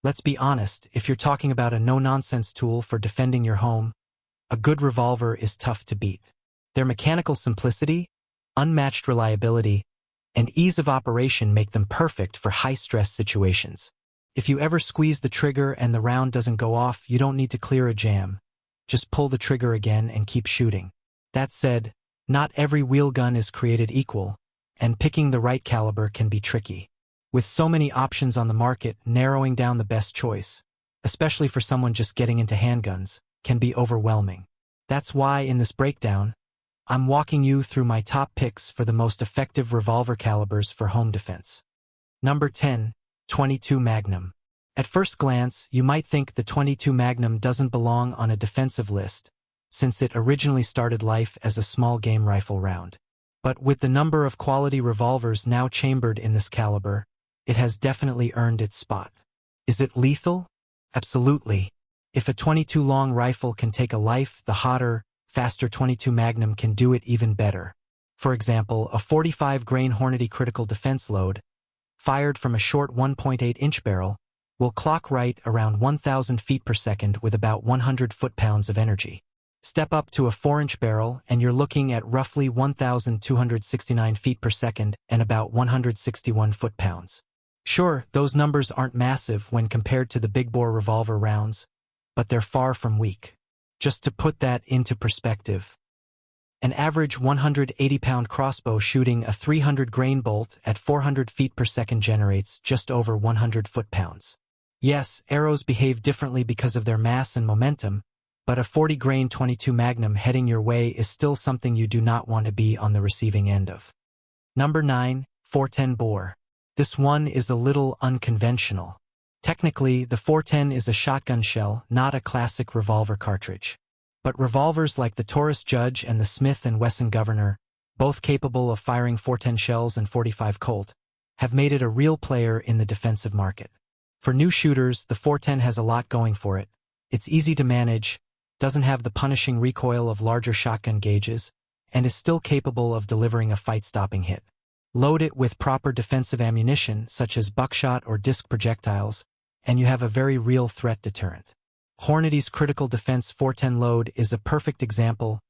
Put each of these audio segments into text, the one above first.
Let's be honest, if you're talking about a no-nonsense tool for defending your home, a good revolver is tough to beat. Their mechanical simplicity, unmatched reliability, and ease of operation make them perfect for high-stress situations. If you ever squeeze the trigger and the round doesn't go off, you don't need to clear a jam. Just pull the trigger again and keep shooting. That said, not every wheelgun is created equal, and picking the right caliber can be tricky. With so many options on the market, narrowing down the best choice, especially for someone just getting into handguns, can be overwhelming. That's why in this breakdown, I'm walking you through my top picks for the most effective revolver calibers for home defense. Number 10. 22 Magnum. At first glance, you might think the 22 Magnum doesn't belong on a defensive list, since it originally started life as a small game rifle round. But with the number of quality revolvers now chambered in this caliber, it has definitely earned its spot. Is it lethal? Absolutely. If a 22 long rifle can take a life, the hotter, faster 22 Magnum can do it even better. For example, a 45-grain Hornady critical defense load, fired from a short 1.8-inch barrel, will clock right around 1,000 feet per second with about 100 foot-pounds of energy. Step up to a 4-inch barrel and you're looking at roughly 1,269 feet per second and about 161 foot-pounds. Sure, those numbers aren't massive when compared to the big-bore revolver rounds, but they're far from weak. Just to put that into perspective, an average 180-pound crossbow shooting a 300-grain bolt at 400 feet per second generates just over 100 foot-pounds. Yes, arrows behave differently because of their mass and momentum, but a 40-grain 22 Magnum heading your way is still something you do not want to be on the receiving end of. Number 9. 410 bore. This one is a little unconventional. Technically, the 410 is a shotgun shell, not a classic revolver cartridge. But revolvers like the Taurus Judge and the Smith & Wesson Governor, both capable of firing 410 shells and 45 Colt, have made it a real player in the defensive market. For new shooters, the 410 has a lot going for it. It's easy to manage, doesn't have the punishing recoil of larger shotgun gauges, and is still capable of delivering a fight-stopping hit. Load it with proper defensive ammunition, such as buckshot or disc projectiles, and you have a very real threat deterrent. Hornady's critical defense 410 load is a perfect example,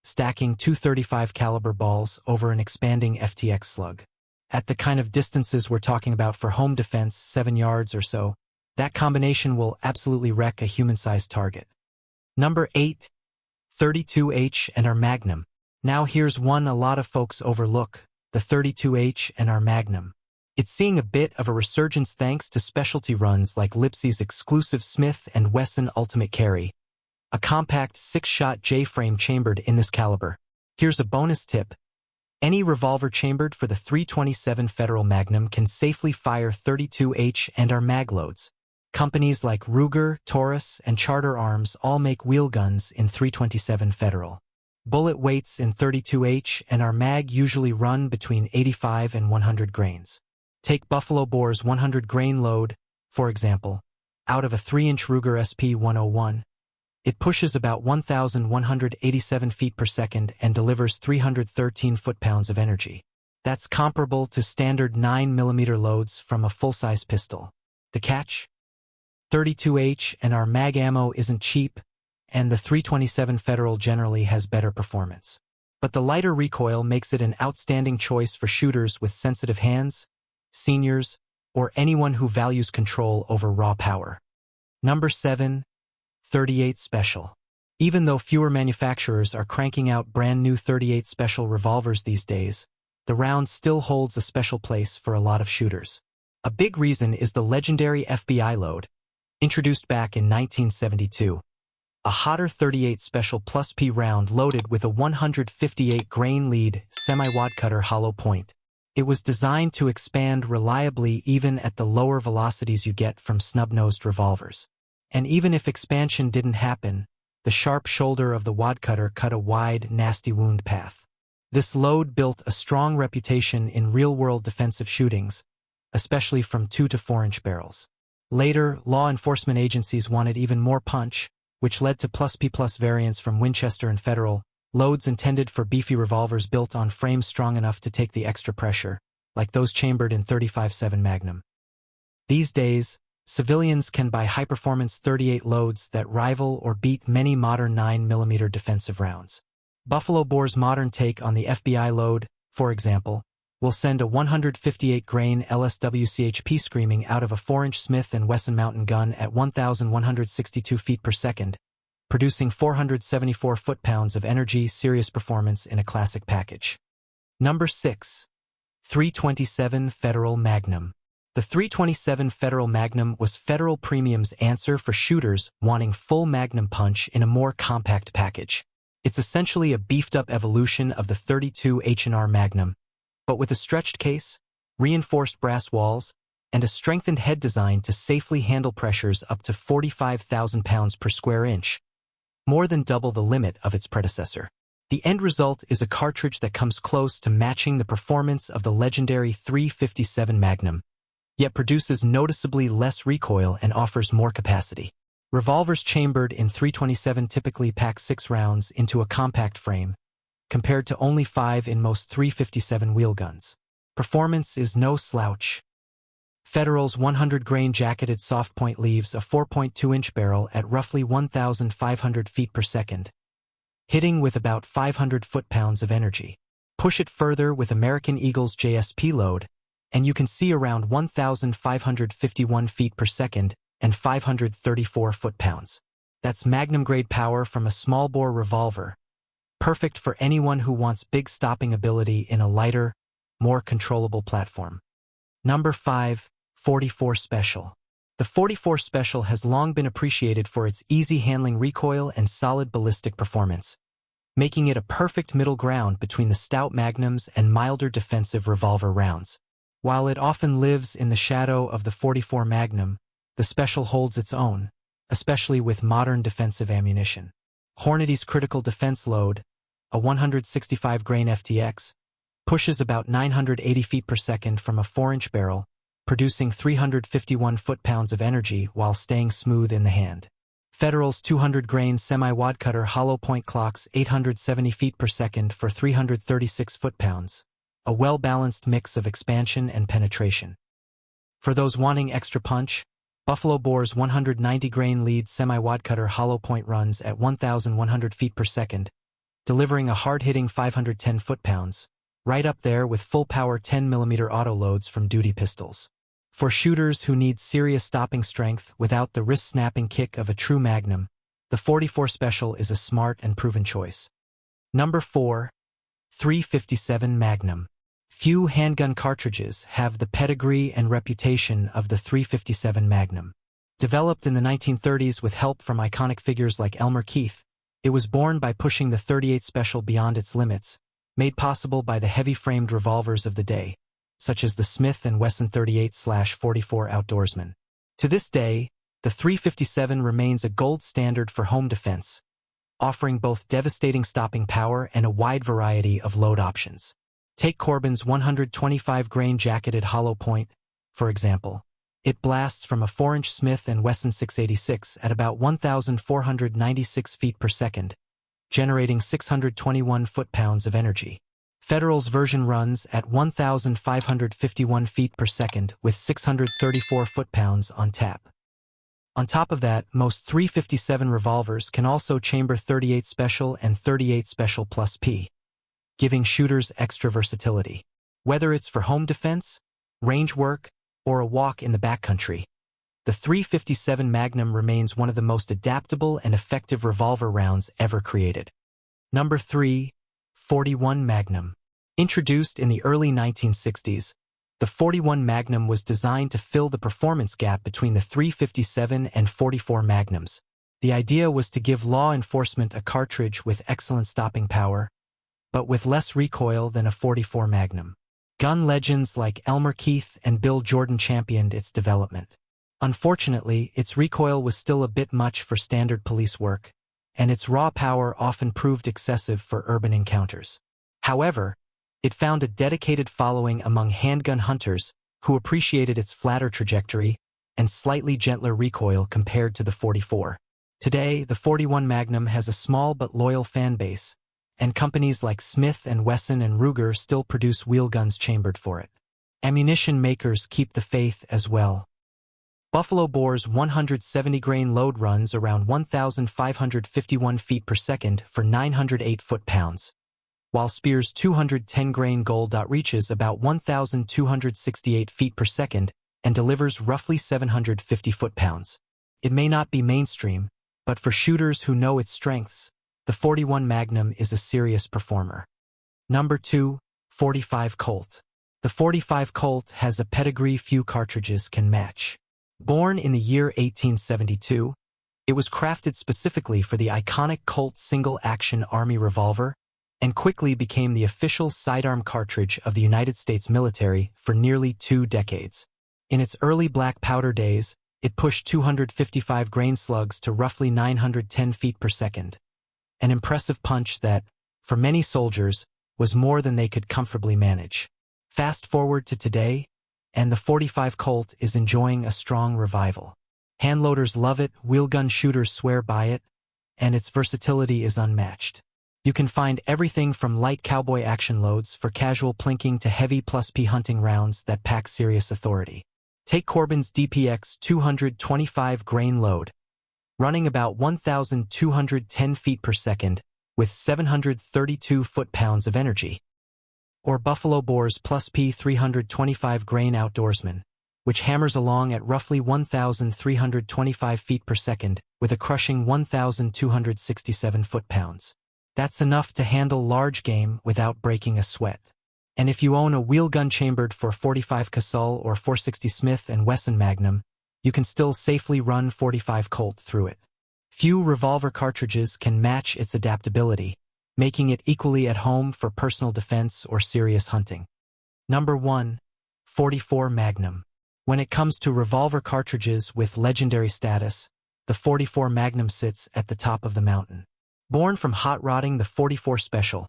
stacking two .35 caliber balls over an expanding FTX slug. At the kind of distances we're talking about for home defense, 7 yards or so, that combination will absolutely wreck a human-sized target. Number 8. 32H and our Magnum. Now here's one a lot of folks overlook, the 32H and our Magnum. It's seeing a bit of a resurgence thanks to specialty runs like Lipsy's exclusive Smith & Wesson Ultimate Carry, a compact 6-shot J-frame chambered in this caliber. Here's a bonus tip. Any revolver chambered for the .327 Federal Magnum can safely fire 32H and our mag loads. Companies like Ruger, Taurus, and Charter Arms all make wheelguns in .327 Federal. Bullet weights in 32H and our mag usually run between 85 and 100 grains. Take Buffalo Bore's 100-grain load, for example, out of a 3-inch Ruger SP-101. It pushes about 1,187 feet per second and delivers 313 foot-pounds of energy. That's comparable to standard 9mm loads from a full-size pistol. The catch? 32H and our mag ammo isn't cheap, and the .327 Federal generally has better performance. But the lighter recoil makes it an outstanding choice for shooters with sensitive hands, seniors, or anyone who values control over raw power. Number 7. 38 Special. Even though fewer manufacturers are cranking out brand new 38 Special revolvers these days, the round still holds a special place for a lot of shooters. A big reason is the legendary FBI load, introduced back in 1972. A hotter 38 Special Plus P round loaded with a 158-grain lead semi-wad cutter hollow point. It was designed to expand reliably even at the lower velocities you get from snub-nosed revolvers. And even if expansion didn't happen, the sharp shoulder of the wad cutter cut a wide, nasty wound path. This load built a strong reputation in real-world defensive shootings, especially from 2 to 4-inch barrels. Later, law enforcement agencies wanted even more punch, which led to Plus P Plus variants from Winchester and Federal, loads intended for beefy revolvers built on frames strong enough to take the extra pressure, like those chambered in .35-7 Magnum. These days, civilians can buy high-performance .38 loads that rival or beat many modern 9mm defensive rounds. Buffalo Bore's modern take on the FBI load, for example, will send a 158-grain LSWCHP screaming out of a 4-inch Smith & Wesson mountain gun at 1,162 feet per second, producing 474 foot-pounds of energy. Serious performance in a classic package. Number 6. 327 Federal Magnum. The 327 Federal Magnum was Federal Premium's answer for shooters wanting full Magnum punch in a more compact package. It's essentially a beefed-up evolution of the 32 H&R Magnum, but with a stretched case, reinforced brass walls, and a strengthened head design to safely handle pressures up to 45,000 pounds per square inch, more than double the limit of its predecessor. The end result is a cartridge that comes close to matching the performance of the legendary 357 Magnum, yet produces noticeably less recoil and offers more capacity. Revolvers chambered in 327 typically pack 6 rounds into a compact frame, compared to only 5 in most 357 wheelguns. Performance is no slouch. Federal's 100-grain jacketed soft point leaves a 4.2-inch barrel at roughly 1,500 feet per second, hitting with about 500 foot-pounds of energy. Push it further with American Eagle's JSP load, and you can see around 1,551 feet per second and 534 foot-pounds. That's Magnum-grade power from a small-bore revolver, perfect for anyone who wants big stopping ability in a lighter, more controllable platform. Number 5. 44 Special. The 44 Special has long been appreciated for its easy handling recoil and solid ballistic performance, making it a perfect middle ground between the stout Magnums and milder defensive revolver rounds. While it often lives in the shadow of the 44 Magnum, the Special holds its own, especially with modern defensive ammunition. Hornady's critical defense load, a 165-grain FTX, pushes about 980 feet per second from a 4-inch barrel, producing 351 foot-pounds of energy while staying smooth in the hand. Federal's 200-grain semi-wad cutter hollow point clocks 870 feet per second for 336 foot-pounds, a well-balanced mix of expansion and penetration. For those wanting extra punch, Buffalo Bore's 190-grain lead semi-wad cutter hollow point runs at 1,100 feet per second, delivering a hard-hitting 510 foot-pounds, right up there with full-power 10mm auto loads from duty pistols. For shooters who need serious stopping strength without the wrist-snapping kick of a true Magnum, the 44 Special is a smart and proven choice. Number 4. 357 Magnum. Few handgun cartridges have the pedigree and reputation of the 357 Magnum. Developed in the 1930s with help from iconic figures like Elmer Keith, it was born by pushing the 38 Special beyond its limits, made possible by the heavy-framed revolvers of the day, such as the Smith & Wesson 38/44 Outdoorsman. To this day, the 357 remains a gold standard for home defense, offering both devastating stopping power and a wide variety of load options. Take Corbin's 125-grain jacketed hollow point, for example. It blasts from a 4-inch Smith & Wesson 686 at about 1,496 feet per second, generating 621 foot-pounds of energy. Federal's version runs at 1,551 feet per second with 634 foot-pounds on tap. On top of that, most 357 revolvers can also chamber 38 Special and 38 Special Plus P, giving shooters extra versatility. Whether it's for home defense, range work, or a walk in the backcountry, the 357 Magnum remains one of the most adaptable and effective revolver rounds ever created. Number 3. 41 Magnum. Introduced in the early 1960s, the 41 Magnum was designed to fill the performance gap between the 357 and 44 Magnums. The idea was to give law enforcement a cartridge with excellent stopping power, but with less recoil than a 44 Magnum. Gun legends like Elmer Keith and Bill Jordan championed its development. Unfortunately, its recoil was still a bit much for standard police work, and its raw power often proved excessive for urban encounters. However, it found a dedicated following among handgun hunters who appreciated its flatter trajectory and slightly gentler recoil compared to the 44. Today, the 41 Magnum has a small but loyal fan base, and companies like Smith & Wesson and Ruger still produce wheelguns chambered for it. Ammunition makers keep the faith as well. Buffalo Bore's 170-grain load runs around 1,551 feet per second for 908 foot-pounds, while Speer's 210-grain goal reaches about 1,268 feet per second and delivers roughly 750 foot-pounds. It may not be mainstream, but for shooters who know its strengths, the .41 Magnum is a serious performer. Number 2, .45 Colt. The .45 Colt has a pedigree few cartridges can match. Born in the year 1872, it was crafted specifically for the iconic Colt single-action Army revolver and quickly became the official sidearm cartridge of the United States military for nearly 2 decades. In its early black powder days, it pushed 255 grain slugs to roughly 910 feet per second, an impressive punch that, for many soldiers, was more than they could comfortably manage. Fast forward to today, and the .45 Colt is enjoying a strong revival. Handloaders love it, wheelgun shooters swear by it, and its versatility is unmatched. You can find everything from light cowboy action loads for casual plinking to heavy +P hunting rounds that pack serious authority. Take Corbin's DPX 225 grain load, running about 1,210 feet per second with 732 foot-pounds of energy. Or Buffalo Bore's +P 325 grain outdoorsman, which hammers along at roughly 1,325 feet per second with a crushing 1,267 foot-pounds. That's enough to handle large game without breaking a sweat. And if you own a wheelgun chambered for .45 Casull or .460 Smith & Wesson Magnum, you can still safely run .45 Colt through it. Few revolver cartridges can match its adaptability, making it equally at home for personal defense or serious hunting. Number 1. .44 Magnum. When it comes to revolver cartridges with legendary status, the .44 Magnum sits at the top of the mountain. Born from hot-rodding the .44 Special,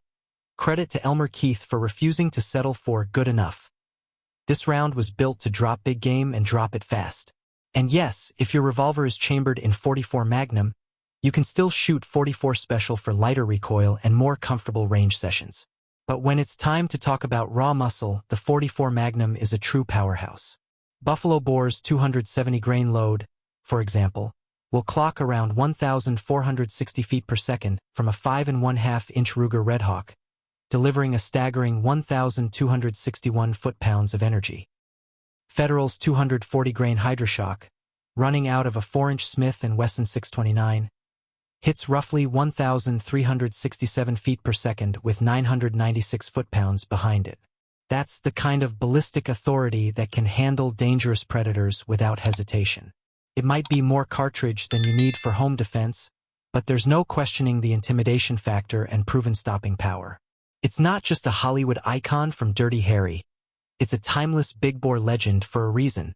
credit to Elmer Keith for refusing to settle for good enough. This round was built to drop big game and drop it fast. And yes, if your revolver is chambered in .44 Magnum, you can still shoot .44 Special for lighter recoil and more comfortable range sessions. But when it's time to talk about raw muscle, the .44 Magnum is a true powerhouse. Buffalo Bore's 270-grain load, for example, will clock around 1,460 feet per second from a 5.5-inch Ruger Redhawk, delivering a staggering 1,261 foot-pounds of energy. Federal's 240-grain Hydroshock, running out of a 4-inch Smith & Wesson 629, hits roughly 1,367 feet per second with 996 foot-pounds behind it. That's the kind of ballistic authority that can handle dangerous predators without hesitation. It might be more cartridge than you need for home defense, but there's no questioning the intimidation factor and proven stopping power. It's not just a Hollywood icon from Dirty Harry. It's a timeless big bore legend for a reason.